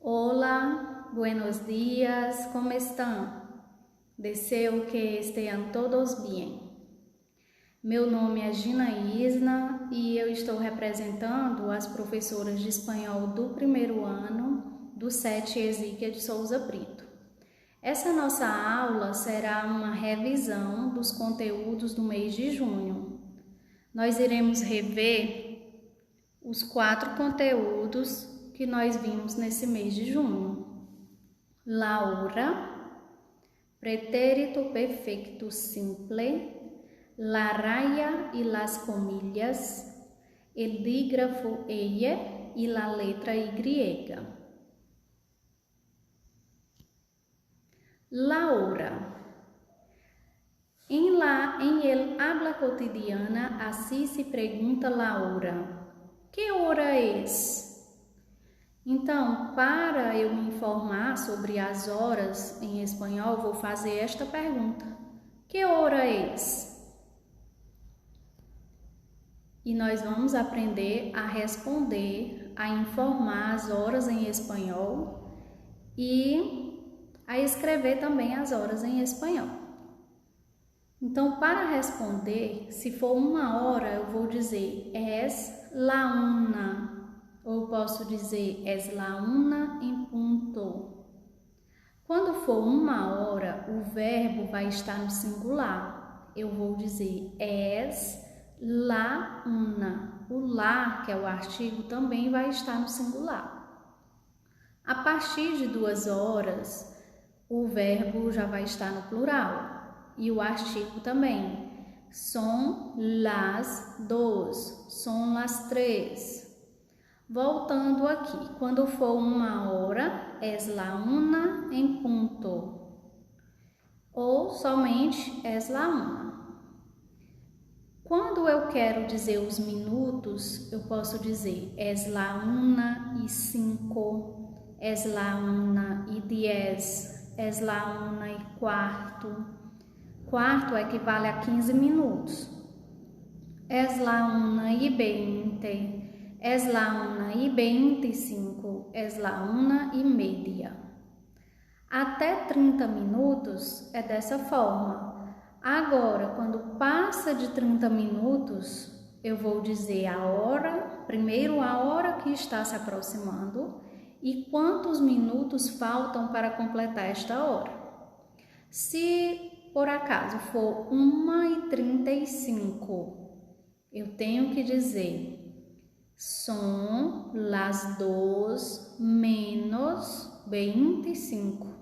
Hola, buenos días, ¿cómo estão? Deseo que estejam todos bem. Meu nome é Gina Isna e eu estou representando as professoras de espanhol do primeiro ano do SET Ezequiel de Souza Brito. Essa nossa aula será uma revisão dos conteúdos do mês de junho. Nós iremos rever os 4 conteúdos que nós vimos nesse mês de junho. La hora, pretérito perfecto simple, la raya y las comillas, el dígrafo ella y la letra Y. La hora. En el habla cotidiana, así se pergunta la hora. Que hora es? Então, para eu me informar sobre as horas em espanhol, vou fazer esta pergunta. Que hora es? E nós vamos aprender a responder, a informar as horas em espanhol e a escrever também as horas em espanhol. Então, para responder, se for 1 hora, eu vou dizer es la una. Ou posso dizer es la una en punto. Quando for 1 hora, o verbo vai estar no singular. Eu vou dizer es la una. O la, que é o artigo, também vai estar no singular. A partir de 2 horas, o verbo já vai estar no plural. E o artigo também. Son las 2, son las 3. Voltando aqui, quando for 1 hora, es la una en punto. Ou somente es la una. Quando eu quero dizer os minutos, eu posso dizer es la 1:05, es la 1:10, es la 1:15. Quarto equivale a 15 minutos. Es la 1:20. Es la 1:25, es la 1:30. Até 30 minutos é dessa forma. Agora, quando passa de 30 minutos, eu vou dizer a hora, primeiro a hora que está se aproximando e quantos minutos faltam para completar esta hora. Se por acaso for 1:35, eu tenho que dizer son las 2:25,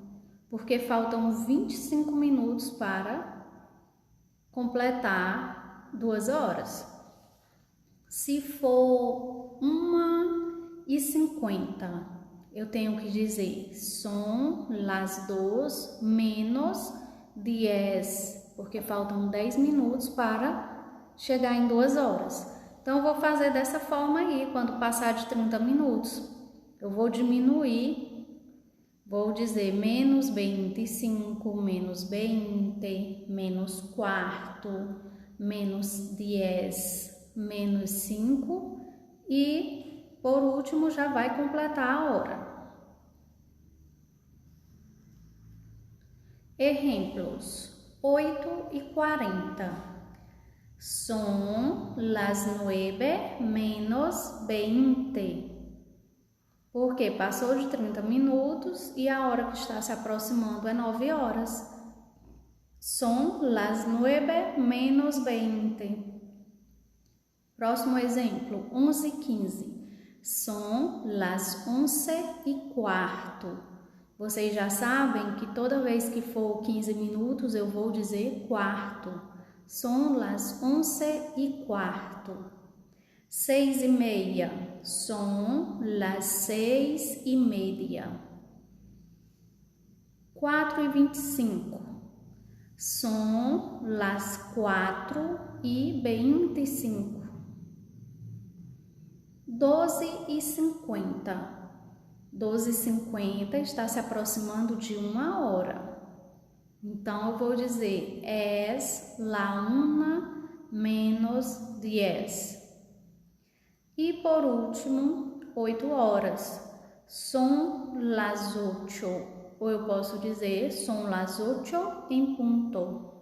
porque faltam 25 minutos para completar 2 horas. Se for 1:50, eu tenho que dizer son las 2:10, porque faltam 10 minutos para chegar em 2 horas. Então, eu vou fazer dessa forma aí, quando passar de 30 minutos. Eu vou diminuir, vou dizer -25, -20, -4, -10, -5 e, por último, já vai completar a hora. Exemplos: 8:40. Son las 9:20. Porque passou de 30 minutos e a hora que está se aproximando é 9 horas. Son las 9:20. Próximo exemplo, 11:15. Son las 11:15. Vocês já sabem que toda vez que for 15 minutos eu vou dizer quarto. Son las 11:15. 6:30. Son las 6:30. 4:25. Son las 4:25. 12:50. 12:50 está se aproximando de 1 hora. Então, eu vou dizer es la 1:10. E por último, 8 horas. Son las 8. Ou eu posso dizer son las 8 em punto.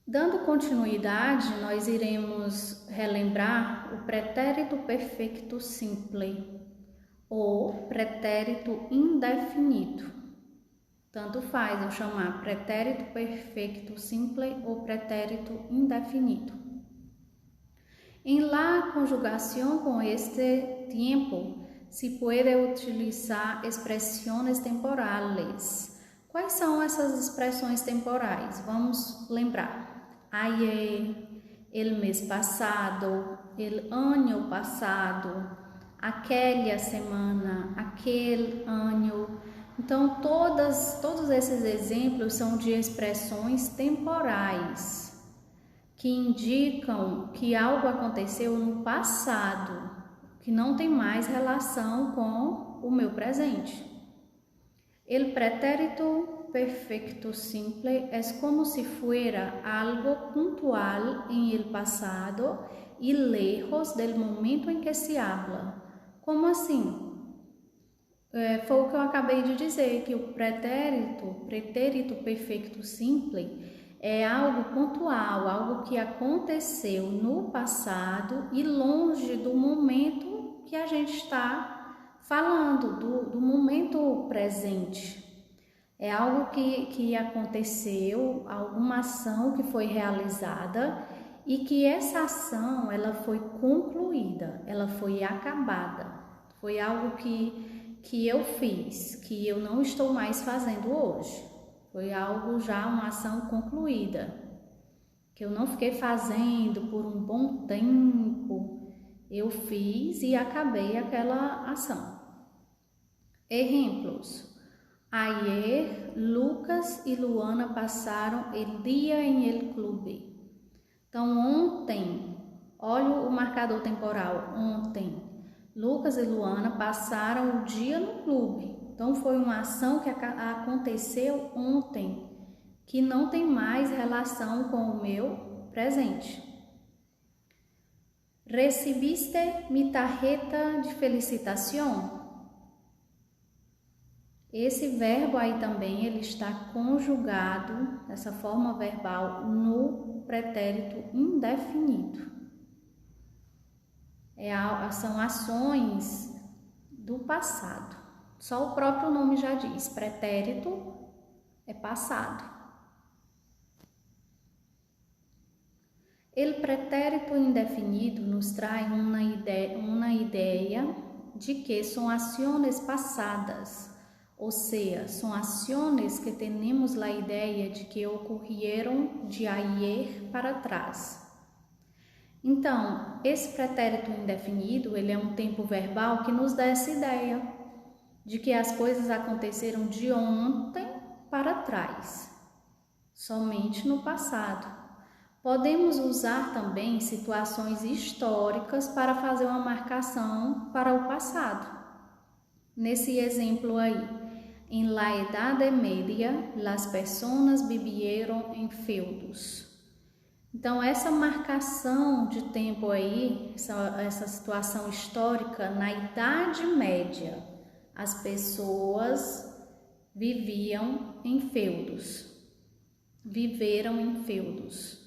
Dando continuidade, nós iremos relembrar o pretérito perfeito simple ou pretérito indefinido. Tanto faz eu chamar pretérito perfeito simple ou pretérito indefinido. En la conjugación con este tiempo se puede utilizar expressões temporales. Quais são essas expressões temporais? Vamos lembrar. Ayer, el mes passado, el año passado, aquela semana, aquele ano. Então, todos esses exemplos são de expressões temporais que indicam que algo aconteceu no passado, que não tem mais relação com o meu presente. El pretérito perfecto simple es como si fuera algo puntual en el pasado y lejos del momento en que se habla. Como assim? Foi o que eu acabei de dizer, que o pretérito perfeito simple é algo pontual, algo que aconteceu no passado e longe do momento que a gente está falando, do momento presente. É algo que aconteceu, alguma ação que foi realizada e que essa ação ela foi concluída, ela foi acabada. Foi algo que eu fiz, que eu não estou mais fazendo hoje. Foi algo já, uma ação concluída, que eu não fiquei fazendo por um bom tempo. Eu fiz e acabei aquela ação. Exemplos. Ayer, Lucas e Luana passaram o dia em el clube. Então, ontem, olha o marcador temporal, ontem, Lucas e Luana passaram o dia no clube. Então, foi uma ação que aconteceu ontem, que não tem mais relação com o meu presente. Recibiste mi tarjeta de felicitación? Esse verbo aí também ele está conjugado, dessa forma verbal, no pretérito indefinido. São ações do passado. Só o próprio nome já diz, pretérito é passado. El pretérito indefinido nos traz uma ideia de que são ações passadas, ou seja, são ações que temos a ideia de que ocorreram de ayer para trás. Então, esse pretérito indefinido, ele é um tempo verbal que nos dá essa ideia de que as coisas aconteceram de ontem para trás, somente no passado. Podemos usar também situações históricas para fazer uma marcação para o passado. Nesse exemplo aí, em la Idade Média, las personas vivieron en feudos. Então, essa marcação de tempo aí, essa situação histórica, na Idade Média, as pessoas viviam em feudos, viveram em feudos.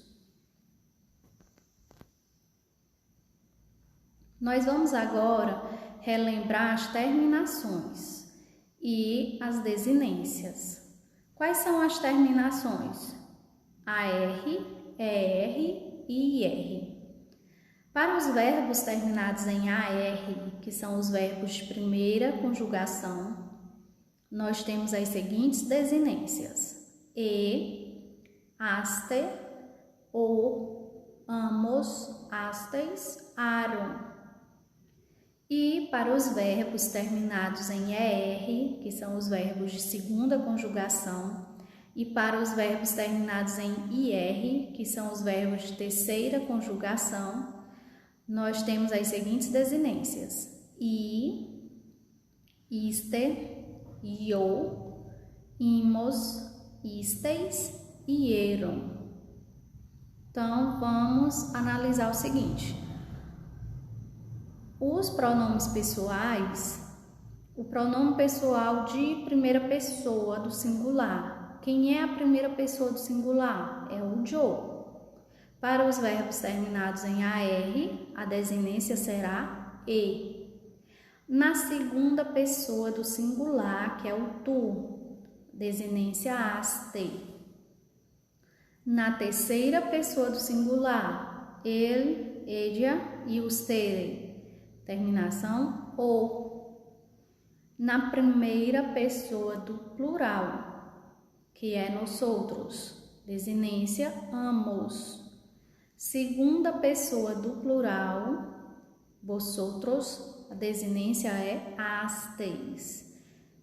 Nós vamos agora relembrar as terminações e as desinências. Quais são as terminações? AR, ER e IR. Para os verbos terminados em AR, que são os verbos de primeira conjugação, nós temos as seguintes desinências: aste, o, amos, astes, aron. E para os verbos terminados em ER, que são os verbos de segunda conjugação, e para os verbos terminados em IR, que são os verbos de terceira conjugação, nós temos as seguintes desinências: iste, io, imos, isteis e eram. Então, vamos analisar o seguinte. Os pronomes pessoais, o pronome pessoal de primeira pessoa do singular. Quem é a primeira pessoa do singular? É o Joe. Para os verbos terminados em AR, a desinência será E. Na segunda pessoa do singular, que é o tu, desinência aste. Na terceira pessoa do singular, ele, ella e usted, terminação O. Na primeira pessoa do plural, que é nosotros, desinência ambos. Segunda pessoa do plural, vosotros, a desinência é astes.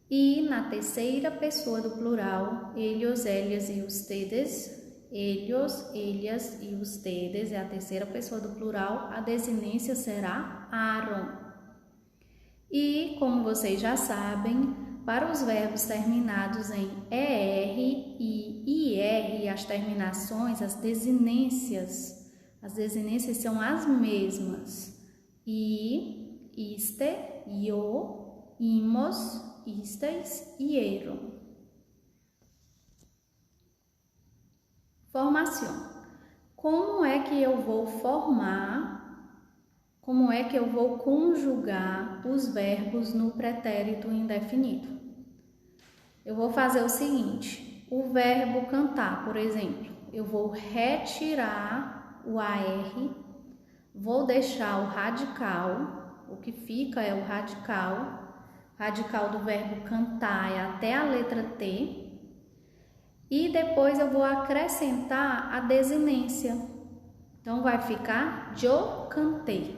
E na terceira pessoa do plural, ellos, ellas e ustedes, ellos, ellas e ustedes, é a terceira pessoa do plural, a desinência será Aaron. E, como vocês já sabem, para os verbos terminados em ER e IR, as terminações, as desinências são as mesmas. I, iste, yo, imos, istes e eram. Formação. Como é que eu vou conjugar os verbos no pretérito indefinido? Eu vou fazer o seguinte, o verbo cantar, por exemplo, eu vou retirar o AR, vou deixar o radical, o que fica é o radical do verbo cantar é até a letra T, e depois eu vou acrescentar a desinência. Então, vai ficar yo cantei.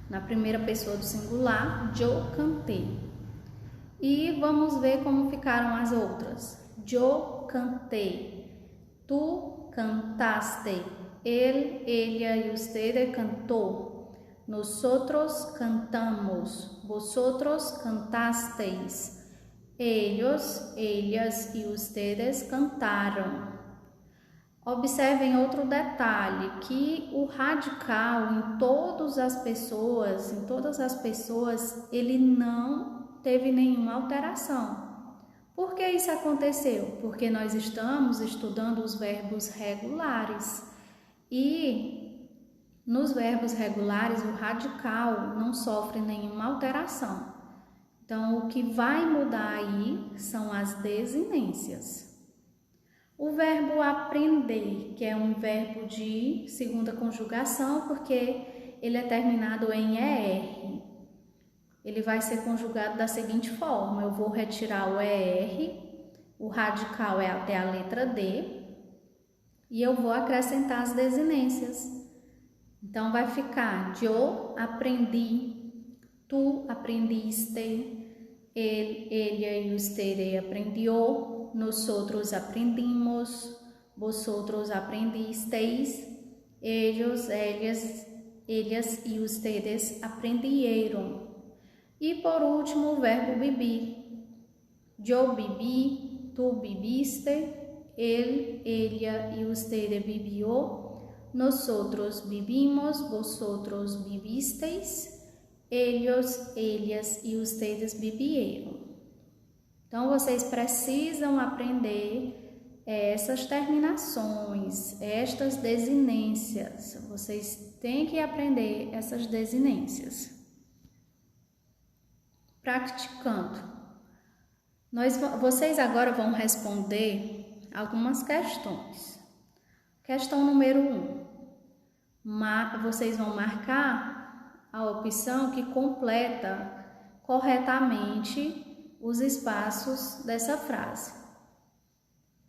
Na primeira pessoa do singular, yo cantei. E vamos ver como ficaram as outras. Yo cantei. Tu cantaste. Él, ella y usted cantou. Nosotros cantamos. Vosotros cantasteis. Ellos, ellas e ustedes cantaram. Observem outro detalhe, que o radical em todas as pessoas, ele não teve nenhuma alteração. Por que isso aconteceu? Porque nós estamos estudando os verbos regulares. E nos verbos regulares, o radical não sofre nenhuma alteração. Então, o que vai mudar aí são as desinências. O verbo aprender, que é um verbo de segunda conjugação, porque ele é terminado em ER. Ele vai ser conjugado da seguinte forma, eu vou retirar o ER, o radical é até a letra D, e eu vou acrescentar as desinências. Então, vai ficar yo aprendi, tu aprendiste, ele, ella e usted aprendió, nosotros aprendimos, vosotros aprendisteis, ellos, ellas e ustedes aprendieron. E por último, o verbo beber. Yo bebi, tu bebiste, él, ella y usted bebió, nosotros bebimos, vosotros bebisteis, ellos, ellas e ustedes bebieron. Então, vocês precisam aprender essas terminações, estas desinências. Vocês têm que aprender essas desinências. Praticando. Vocês agora vão responder algumas questões. Questão número 1. Vocês vão marcar a opção que completa corretamente os espaços dessa frase.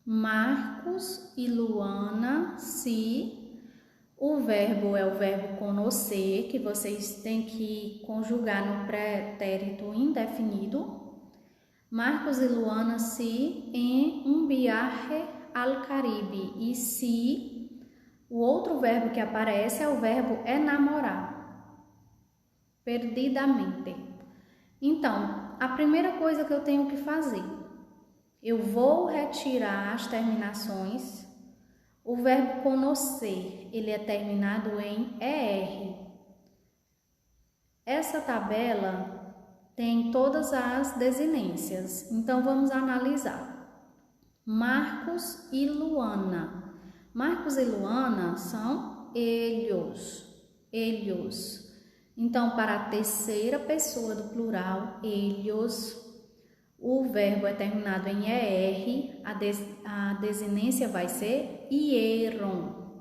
Marcos e Luana, se o verbo é o verbo conocer, que vocês têm que conjugar no pretérito indefinido. Marcos e Luana se en un viaje al Caribe. E se o outro verbo que aparece é o verbo enamorar. Perdidamente. Então, a primeira coisa que eu tenho que fazer, eu vou retirar as terminações. O verbo conocer, ele é terminado em ER. Essa tabela tem todas as desinências, então vamos analisar. Marcos e Luana. Marcos e Luana são ellos. Então, para a terceira pessoa do plural, ellos, o verbo é terminado em ER, a desinência vai ser hieron.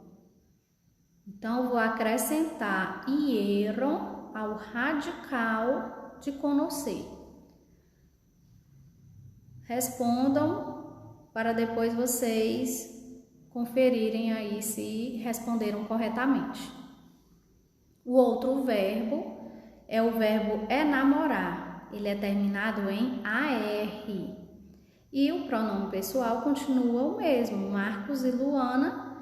Então, eu vou acrescentar hieron ao radical de conocer. Respondam para depois vocês conferirem aí se responderam corretamente. O outro verbo é o verbo enamorar. Ele é terminado em AR. E o pronome pessoal continua o mesmo. Marcos e Luana,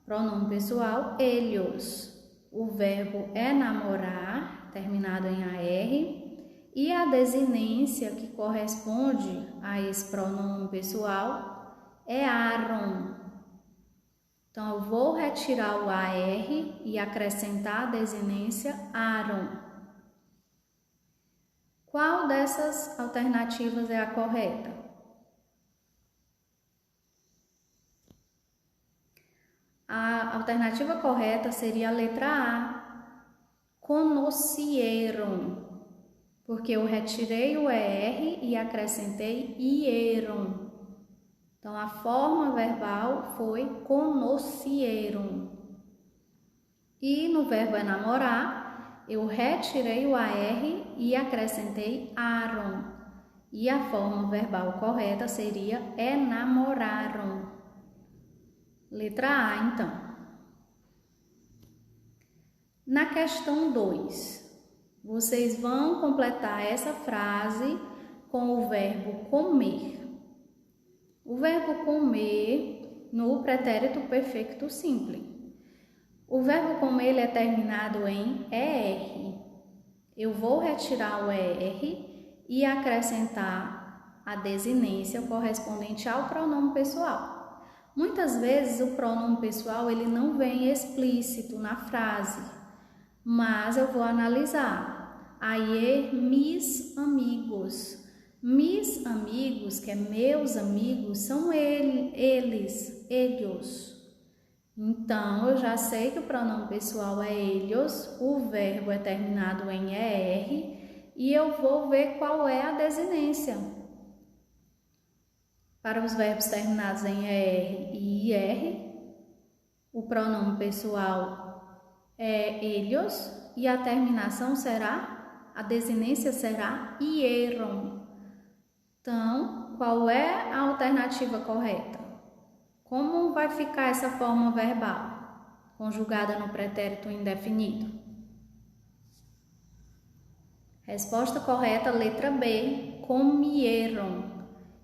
pronome pessoal, ellos. O verbo enamorar, terminado em AR. E a desinência que corresponde a esse pronome pessoal é Aaron. Então, eu vou retirar o AR e acrescentar a desinência Aaron. Qual dessas alternativas é a correta? A alternativa correta seria a letra A, conocieron, porque eu retirei o ER e acrescentei hieron. Então, a forma verbal foi conocieron. E no verbo enamorar, eu retirei o AR e acrescentei Aaron. E a forma verbal correta seria enamoraron. Letra A, então. Na questão 2, vocês vão completar essa frase com o verbo comer. O verbo comer no pretérito perfeito simples. O verbo comer ele é terminado em ER. Eu vou retirar o ER e acrescentar a desinência correspondente ao pronome pessoal. Muitas vezes o pronome pessoal ele não vem explícito na frase, mas eu vou analisar. Ayer, mis amigos. Mis amigos, que é meus amigos, são eles, ellos. Então, eu já sei que o pronome pessoal é ellos, o verbo é terminado em ER e eu vou ver qual é a desinência. Para os verbos terminados em ER e IR, o pronome pessoal é ellos e a terminação será, a desinência será hieron. Então, qual é a alternativa correta? Como vai ficar essa forma verbal, conjugada no pretérito indefinido? Resposta correta, letra B, comieron.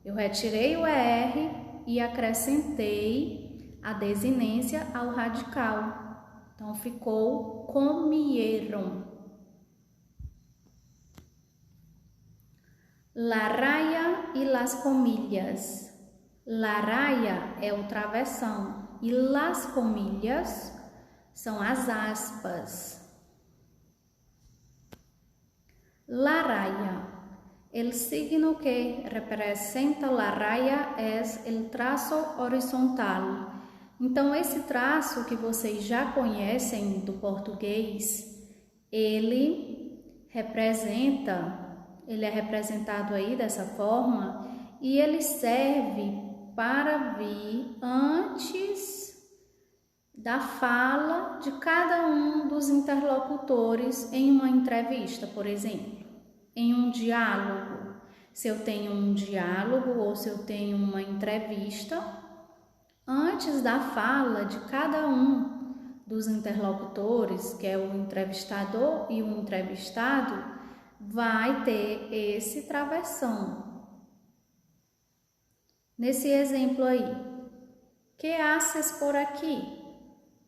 Eu retirei o ER e acrescentei a desinência ao radical. Então, ficou comieron. La raya y las comillas. La raya é o travessão e las comillas são as aspas. La raya. El signo que representa la raya es el traço horizontal. Então, esse traço que vocês já conhecem do português, ele é representado aí dessa forma e ele serve para vir antes da fala de cada um dos interlocutores em uma entrevista, por exemplo, em um diálogo. Se eu tenho um diálogo ou se eu tenho uma entrevista, antes da fala de cada um dos interlocutores, que é o entrevistador e o entrevistado, vai ter esse travessão. Nesse exemplo aí, que haces por aqui?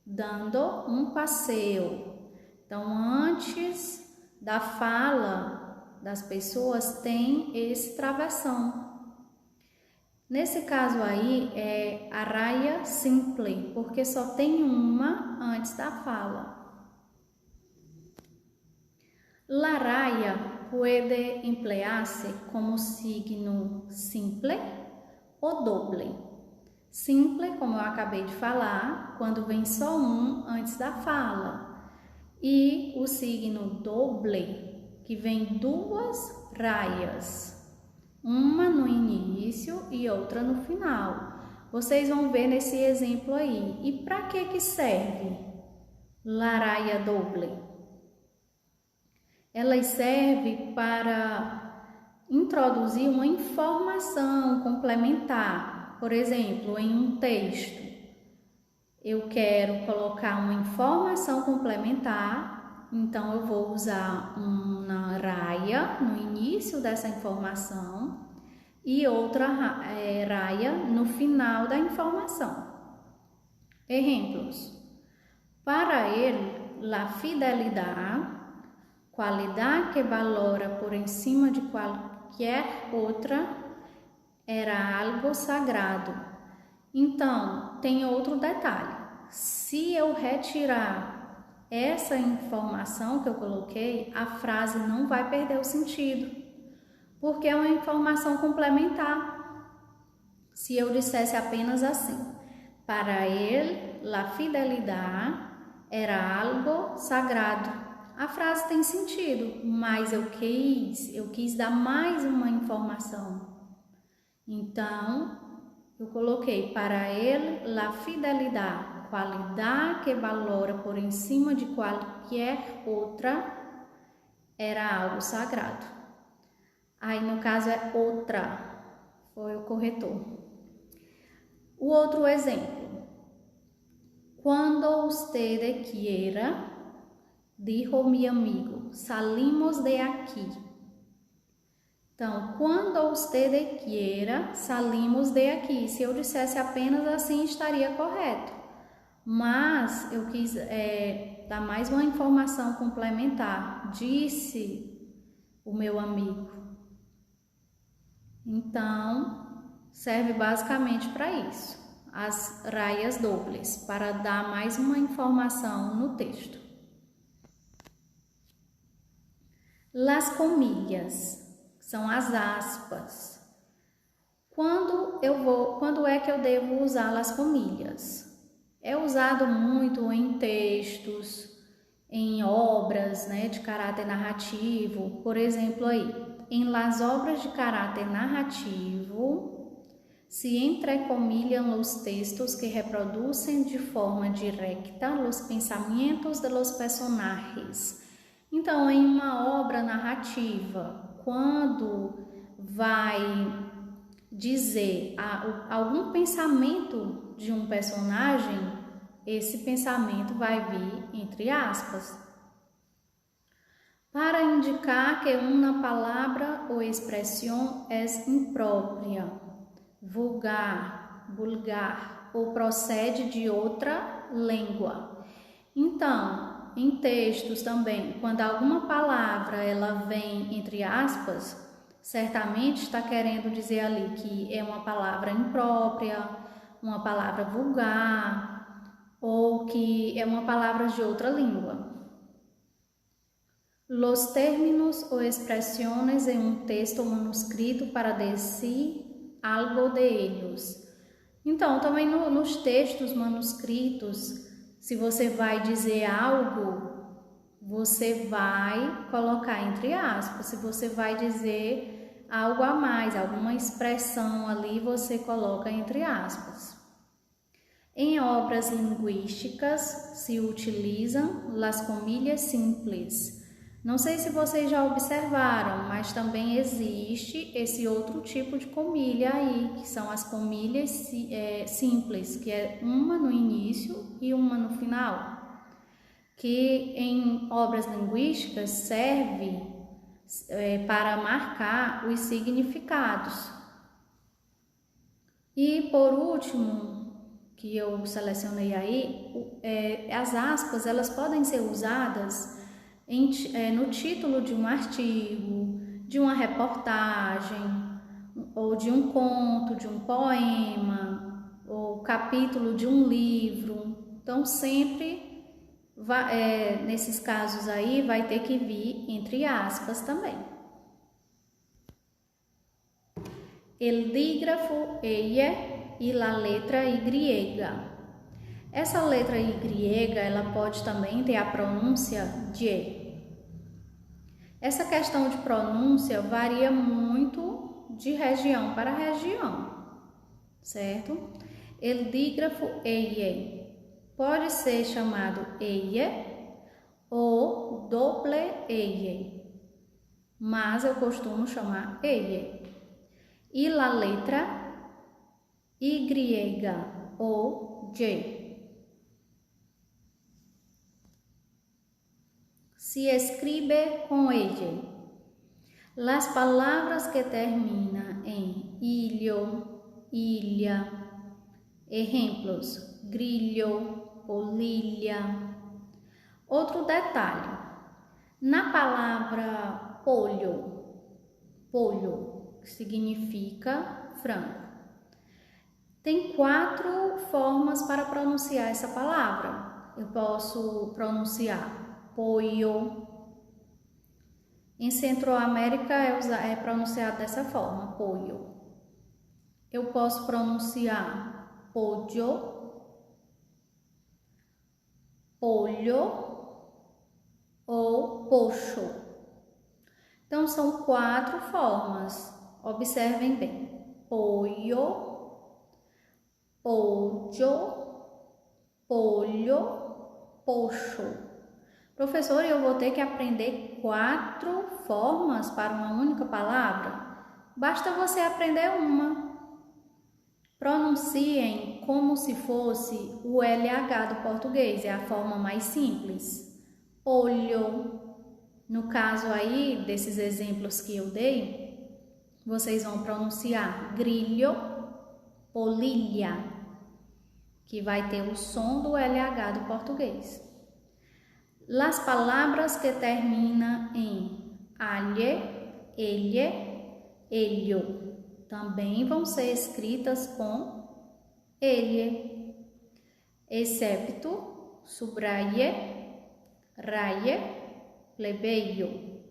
Dando um passeio. Então, antes da fala das pessoas, tem esse travessão. Nesse caso aí, é a raia simple, porque só tem uma antes da fala. La raya puede emplearse como signo simple ou doble. Simple, como eu acabei de falar, quando vem só um antes da fala. E o signo doble, que vem duas raias, uma no início e outra no final. Vocês vão ver nesse exemplo aí. E para que serve la raya doble? Ela serve para introduzir uma informação complementar. Por exemplo, em um texto, eu quero colocar uma informação complementar, então eu vou usar uma raya no início dessa informação e outra raya no final da informação. Exemplos: para ele, la fidelidad, qualidade que valora por cima de qualquer outra, era algo sagrado. Então, tem outro detalhe. Se eu retirar essa informação que eu coloquei, a frase não vai perder o sentido, porque é uma informação complementar. Se eu dissesse apenas assim: para ele, la fidelidad era algo sagrado. A frase tem sentido, mas eu quis dar mais uma informação. Então, eu coloquei para ele la fidelidad, qualidade que valora por cima de qualquer outra, era algo sagrado. Aí no caso é outra, foi o corretor. O outro exemplo: quando usted quiera, dijo mi amigo, salimos de aqui. Então, quando usted quiera, salimos de aqui. Se eu dissesse apenas assim, estaria correto. Mas eu quis dar mais uma informação complementar. Disse o meu amigo. Então, serve basicamente para isso. As raias dobles, para dar mais uma informação no texto. Las comillas são as aspas. Quando é que eu devo usar las comillas? É usado muito em textos, em obras, de caráter narrativo. Por exemplo, aí, em las obras de caráter narrativo, se entrecomillan los textos que reproducem de forma directa los pensamientos de los personajes. Então, em uma obra narrativa, quando vai dizer algum pensamento de um personagem, esse pensamento vai vir entre aspas. Para indicar que uma palavra ou expressão é imprópria, vulgar ou procede de outra língua. Então, em textos também, quando alguma palavra ela vem entre aspas, certamente está querendo dizer ali que é uma palavra imprópria, uma palavra vulgar ou que é uma palavra de outra língua. Los términos o expresiones en un texto manuscrito para decir algo de ellos. Então, também nos textos manuscritos, se você vai dizer algo, você vai colocar entre aspas. Se você vai dizer algo a mais, alguma expressão ali, você coloca entre aspas. Em obras linguísticas se utilizam las comillas simples. Não sei se vocês já observaram, mas também existe esse outro tipo de comilha aí, que são as comilhas simples, que é uma no início e uma no final, que em obras linguísticas serve para marcar os significados. E por último, que eu selecionei aí, as aspas, elas podem ser usadas no título de um artigo, de uma reportagem, ou de um conto, de um poema, ou capítulo de um livro. Então, sempre nesses casos aí vai ter que vir entre aspas também. El dígrafo ella e la letra Y. Essa letra Y, ela pode também ter a pronúncia de. Essa questão de pronúncia varia muito de região para região, certo? El dígrafo ella pode ser chamado ella ou doble ella, mas eu costumo chamar ella. E la letra Y ou J. Se escribe com ella. Las palavras que terminam em ilho, ilha. Exemplos: grillo, polilha. Outro detalhe: na palavra pollo, que significa frango, tem 4 formas para pronunciar essa palavra. Eu posso pronunciar pollo. Em Centro-América é pronunciado dessa forma, pollo. Eu posso pronunciar pollo, polho ou pocho. Então, são 4 formas. Observem bem. Pollo, pollo, polho, pocho. Professor, eu vou ter que aprender 4 formas para uma única palavra? Basta você aprender uma. Pronunciem como se fosse o LH do português, é a forma mais simples. Olho. No caso aí, desses exemplos que eu dei, vocês vão pronunciar grilho, polilha, que vai ter o som do LH do português. Las palavras que terminam em alhe, ele, elho, também vão ser escritas com ele, excepto subraye, raye, plebeio.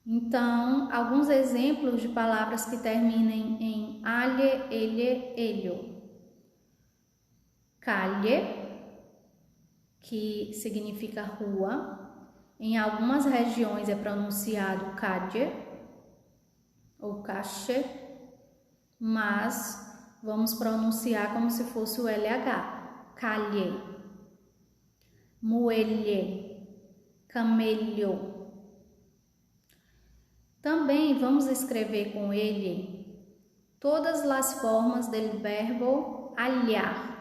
Então, alguns exemplos de palavras que terminem em alhe, ele, elho. Calle, que significa rua. Em algumas regiões é pronunciado calle ou cache, mas vamos pronunciar como se fosse o LH. Calle, muelle, camello. Também vamos escrever com ele todas as formas do verbo alhar.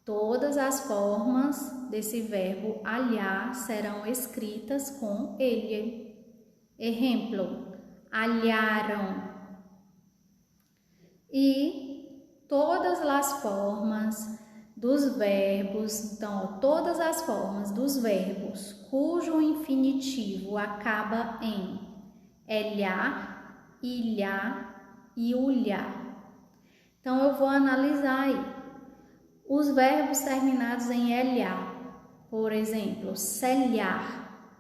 Todas as formas desse verbo alhar serão escritas com ele. Exemplo: alharam. E todas as formas dos verbos, então, todas as formas dos verbos cujo infinitivo acaba em elhar, ilhar e ulhar. Então, eu vou analisar aí. Os verbos terminados em LA, por exemplo, selhar,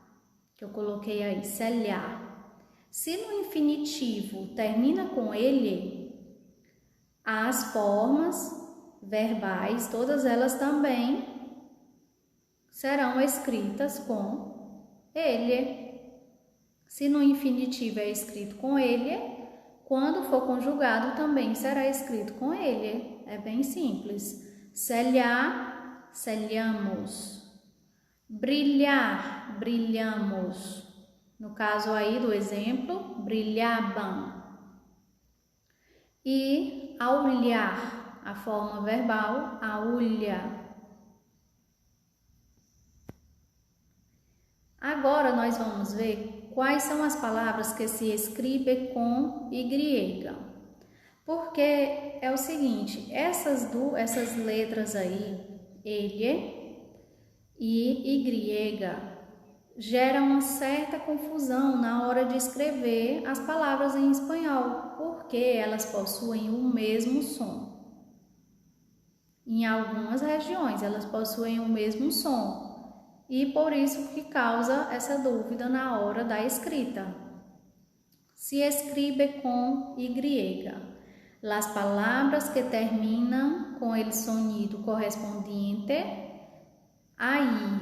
que eu coloquei aí, selhar. Se no infinitivo termina com ele, as formas verbais, todas elas também serão escritas com ele. Se no infinitivo é escrito com ele, quando for conjugado também será escrito com ele. É bem simples. Selhar, selhamos. Brilhar, brilhamos. No caso aí do exemplo, brilhavam. E aulhar, a forma verbal, aulha. Agora nós vamos ver quais são as palavras que se escrevem com Y. Porque é o seguinte, essas letras aí, ele e Y, geram uma certa confusão na hora de escrever as palavras em espanhol, porque elas possuem o mesmo som. Em algumas regiões elas possuem o mesmo som. e por isso que causa essa dúvida na hora da escrita. Se escribe com Y. Las palabras que terminam com el sonido correspondiente a I.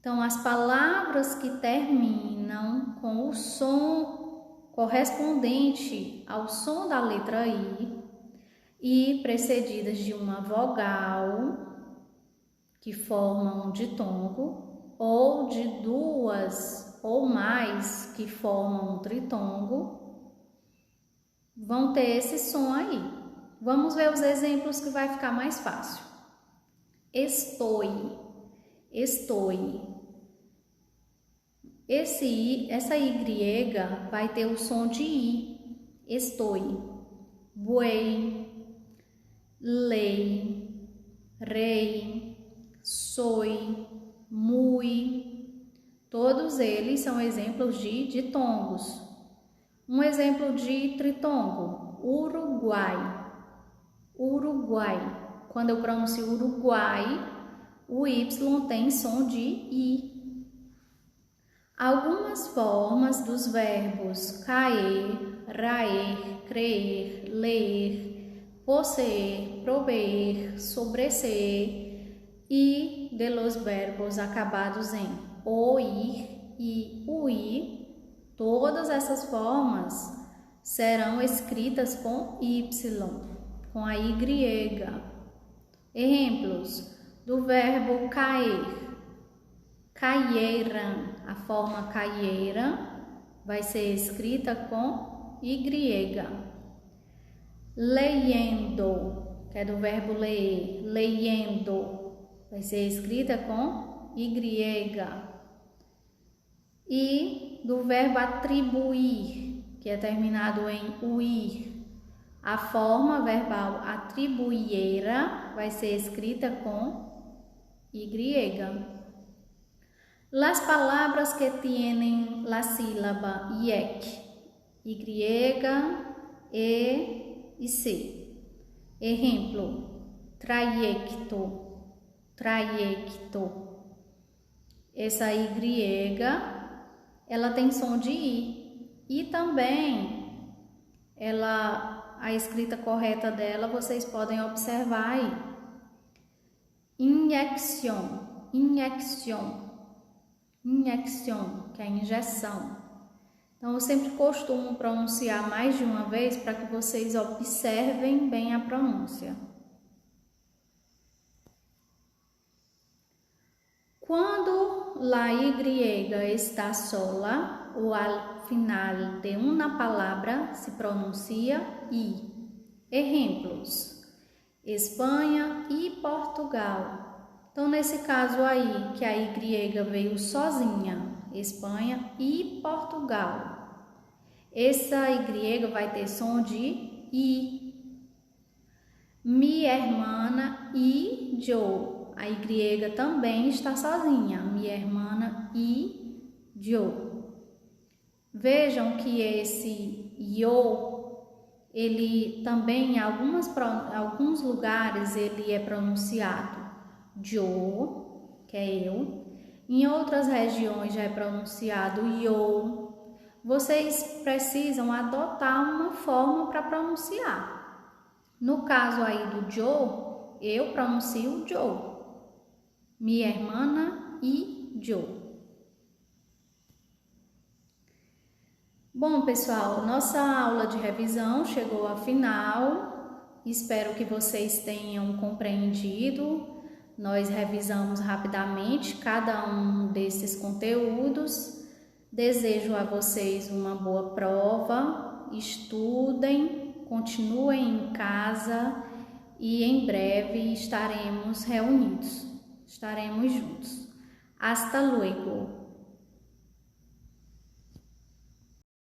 Então, as palavras que terminam com o som correspondente ao som da letra I e precedidas de uma vogal que formam um ditongo ou de duas ou mais que formam um tritongo, vão ter esse som aí. Vamos ver os exemplos que vai ficar mais fácil. Estoy. Essa Y vai ter o som de I. Estoy. Buey, ley, rei, soy, muy. Todos eles são exemplos de ditongos. Um exemplo de tritongo, Uruguai. Quando eu pronuncio Uruguai, o Y tem som de I. Algumas formas dos verbos caer, raer, crer, ler, posseer, proveer, sobreser e de los verbos acabados em oir e uir. Todas essas formas serão escritas com Y, com a Y. Exemplos do verbo cair. Cayeran, a forma cayeran vai ser escrita com Y. Leyendo, que é do verbo ler, leyendo, vai ser escrita com Y. E do verbo atribuir, que é terminado em uir, a forma verbal atribuiera vai ser escrita com Y. Las palabras que tienen la sílaba yek, Y, E e C. Exemplo, trayecto. Essa Y, ela tem som de I. E também, a escrita correta dela, vocês podem observar aí. Injection, que é injeção. Então, eu sempre costumo pronunciar mais de uma vez para que vocês observem bem a pronúncia. Quando la Y está sola ou al final de uma palavra, se pronuncia I. Exemplos: Espanha e Portugal. Então, nesse caso aí, que a Y veio sozinha, Espanha e Portugal. Essa Y vai ter som de I. Mi hermana e yo. A Y também está sozinha, mi hermana e yo. Vejam que esse yo, ele também, em alguns lugares, ele é pronunciado yo, que é eu. Em outras regiões já é pronunciado yo. Vocês precisam adotar uma forma para pronunciar. No caso aí do yo, eu pronuncio yo. Mi hermana e yo. Bom, pessoal, nossa aula de revisão chegou ao final. Espero que vocês tenham compreendido. Nós revisamos rapidamente cada um desses conteúdos. Desejo a vocês uma boa prova. Estudem, continuem em casa e em breve estaremos reunidos. Estaremos juntos. Hasta luego.